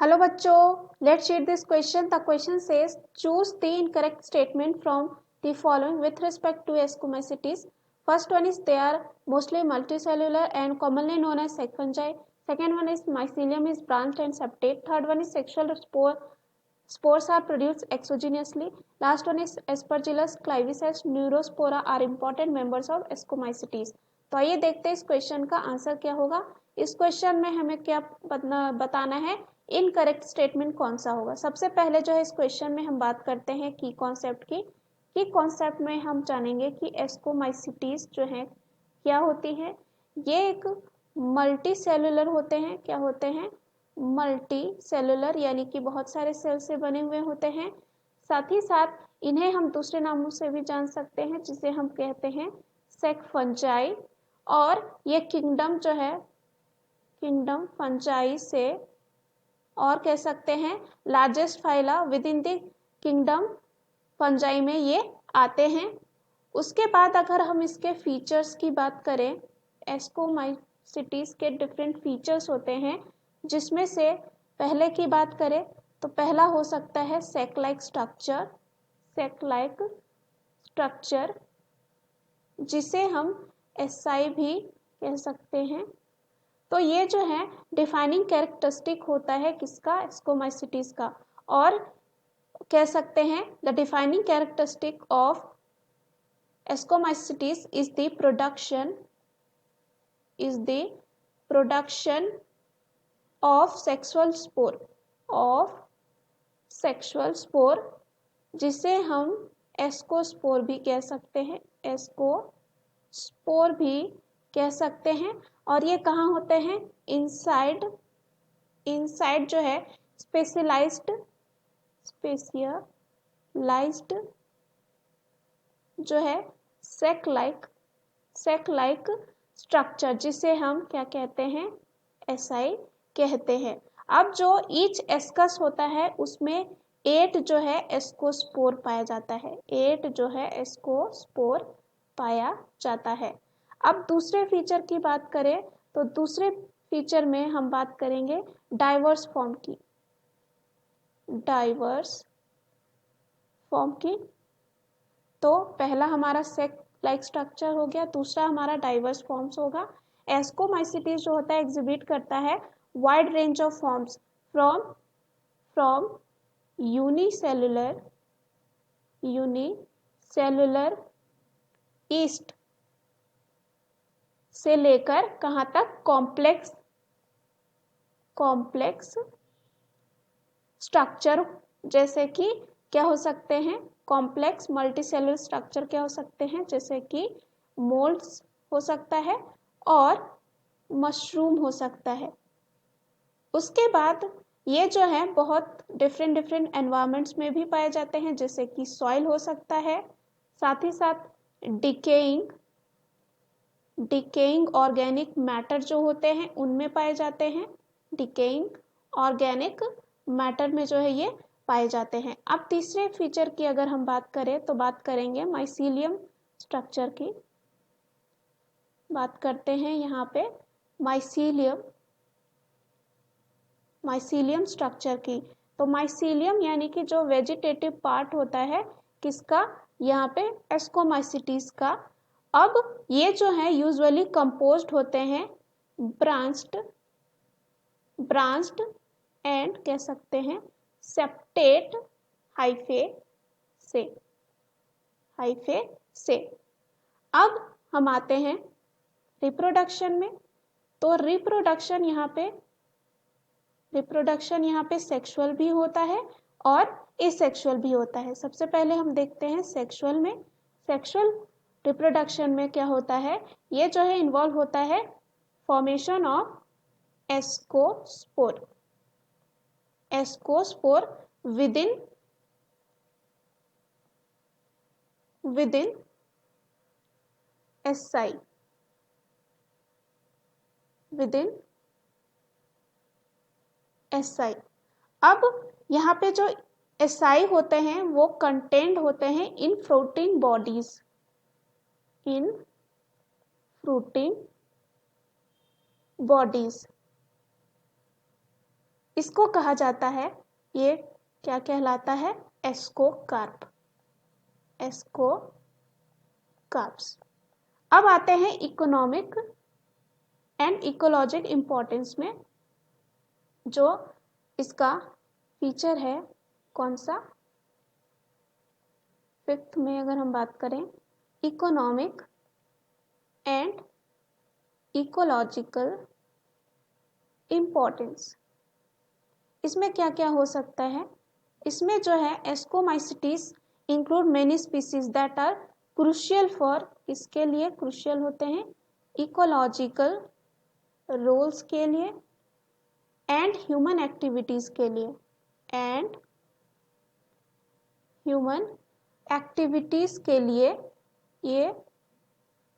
Hello बच्चों, let's read this question. The question says choose the incorrect statement from the following with respect to ascomycetes. First one is they are mostly multicellular and commonly known as sac fungi. Second one is mycelium is branched and septate. Third one is sexual spores are produced exogenously. Last one is Aspergillus clavis as neurospora are important members of ascomycetes. तो आइए देखते हैं इस question का answer क्या होगा। इस question में हमें क्या बताना है, इनकरेक्ट स्टेटमेंट कौन सा होगा। सबसे पहले जो है इस क्वेश्चन में हम बात करते हैं की कॉन्सेप्ट की। की कॉन्सेप्ट में हम जानेंगे कि एस्कोमाइसिटीज जो है क्या होती है। ये एक मल्टी सेलुलर होते हैं। क्या होते हैं? मल्टी सेलुलर, यानी कि बहुत सारे सेल से बने हुए होते हैं। साथ ही साथ इन्हें हम दूसरे नामों से भी जान सकते हैं, जिसे हम कहते हैं सेक फंजाई। और ये किंगडम जो है, किंगडम फंजाई से और कह सकते हैं largest phyla with in the kingdom fungi में ये आते हैं। उसके बाद अगर हम इसके फीचर्स की बात करें, एस्कोमाइसिटीज के डिफरेंट फीचर्स होते हैं, जिसमें से पहले की बात करें तो पहला हो सकता है सेक लाइक स्ट्रक्चर। सेक लाइक स्ट्रक्चर जिसे हम एसआई भी कह सकते हैं। तो ये जो है डिफाइनिंग कैरेक्टरिस्टिक होता है किसका? एस्कोमाइसिटीज का। और कह सकते हैं the defining characteristic of ascomycetes is the production of sexual spore, जिसे हम एस्कोस्पोर भी कह सकते हैं। एस्कोस्पोर भी कह सकते हैं। और ये कहाँ होते हैं? इनसाइड जो है स्पेशलाइज्ड जो है सेक लाइक स्ट्रक्चर, जिसे हम क्या कहते हैं? एसआई कहते हैं। अब जो ईच एस्कस होता है उसमें 8 जो है एस्कोस्पोर पाया जाता है। 8 जो है एस्कोस्पोर पाया जाता है। अब दूसरे फीचर की बात करें तो दूसरे फीचर में हम बात करेंगे डाइवर्स फॉर्म की। तो पहला हमारा सेक लाइक स्ट्रक्चर हो गया, दूसरा हमारा डाइवर्स फॉर्म्स होगा। एस्कोमाइसिटीज जो होता है एग्जिबिट करता है wide range of forms from unicellular east से लेकर कहाँ तक? कॉम्प्लेक्स स्ट्रक्चर, जैसे कि क्या हो सकते हैं? कॉम्प्लेक्स मल्टीसेलुलर स्ट्रक्चर क्या हो सकते हैं? जैसे कि मोल्ड्स हो सकता है और मशरूम हो सकता है। उसके बाद ये जो है बहुत डिफरेंट एनवायरमेंट्स में भी पाए जाते हैं, जैसे कि सॉइल हो सकता है। साथ ही साथ डिकेइंग ऑर्गेनिक मैटर जो होते हैं उनमें पाए जाते हैं। डिकेइंग ऑर्गेनिक मैटर में जो है ये पाए जाते हैं। अब तीसरे फीचर की अगर हम बात करें तो बात करेंगे माइसीलियम स्ट्रक्चर की। बात करते हैं यहाँ पे माइसीलियम स्ट्रक्चर की। तो माइसीलियम यानी कि जो वेजिटेटिव पार्ट होता है किसका? यहाँ पे एस्कोमाइसिटीज का। अब ये जो है यूजुअली कंपोज्ड होते हैं ब्रांच्ड एंड कह सकते हैं सेप्टेट हाइफे से। अब हम आते हैं रिप्रोडक्शन में। तो रिप्रोडक्शन यहाँ पे सेक्सुअल भी होता है और एसेक्सुअल भी होता है। सबसे पहले हम देखते हैं सेक्सुअल में। सेक्सुअल रिप्रोडक्शन में क्या होता है? ये जो है इन्वॉल्व होता है formation of ascospore within SI अब यहाँ पे जो एसआई होते हैं वो कंटेंट होते हैं इन फ्रूटिंग बॉडीज। इसको कहा जाता है, ये क्या कहलाता है, एस्कोकार्प, एस्कोकार्प्स। अब आते हैं इकोनॉमिक एंड इकोलॉजिक इंपॉर्टेंस में। जो इसका फीचर है कौन सा, फिफ्थ में अगर हम बात करें, इकोनॉमिक एंड इकोलॉजिकल इंपॉर्टेंस, इसमें क्या क्या हो सकता है। इसमें जो है ascomycetes include many species that are crucial for, इसके लिए क्रूशियल होते हैं, इकोलॉजिकल रोल्स के लिए एंड ह्यूमन एक्टिविटीज के लिए, एंड ह्यूमन एक्टिविटीज के लिए ये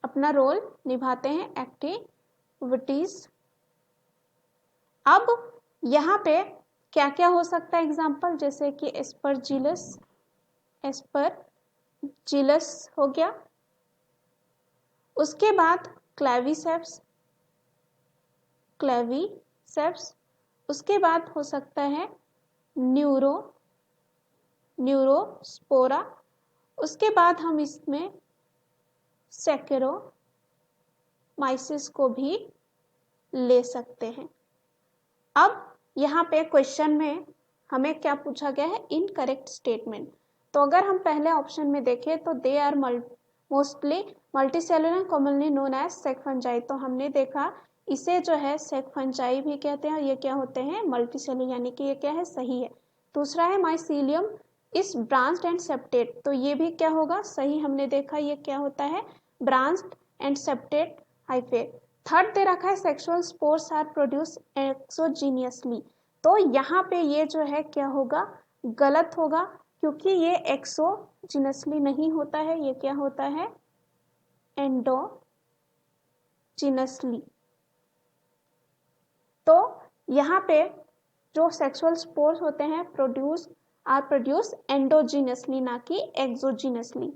अपना रोल निभाते हैं, एक्टिविटीज। अब यहाँ पे क्या क्या हो सकता है एग्जाम्पल, जैसे कि एस्परजिलस, एस्परजिलस हो गया, उसके बाद क्लेविसेप्स, क्लेविसेप्स, उसके बाद हो सकता है न्यूरोस्पोरा, उसके बाद हम इसमें सैकेरोमाइसिस को भी ले सकते हैं। अब यहाँ पे क्वेश्चन में हमें क्या पूछा गया है, इनकरेक्ट स्टेटमेंट। तो अगर हम पहले ऑप्शन में देखें तो they are mostly multicellular commonly known as sac fungi, तो हमने देखा इसे जो है सेक फंजाई भी कहते हैं, ये क्या होते हैं, मल्टीसेलुलर, यानी कि ये क्या है, सही है। दूसरा है माइसीलियम इस ब्रांच्ड एंड सेप्टेट, तो ये भी क्या होगा, सही, हमने देखा ये क्या होता है, branched and septate hyphae. Third दे रखा है sexual spores are produce exogenously, तो यहाँ पे ये जो है क्या होगा, गलत होगा, क्योंकि ये एक्सोजीनसली नहीं होता है, ये क्या होता है, एंडोजीनसली। तो यहाँ पे जो सेक्सुअल स्पोर्स होते हैं प्रोड्यूस एंडोजीनसली, ना कि एक्सोजीनसली।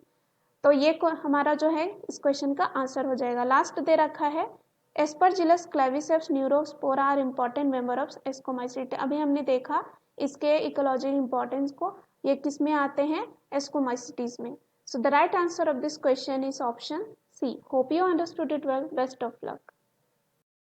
तो ये हमारा जो है इस क्वेश्चन का आंसर हो जाएगा। लास्ट दे रखा है Aspergillus Claviceps Neurospora are important member of Ascomycetes, अभी हमने देखा इसके इकोलॉजिकल इंपॉर्टेंस को, ये किस में आते हैं, एस्कोमाइसिटीज में। So the right answer of this question is option C. Hope you understood it well, best of luck.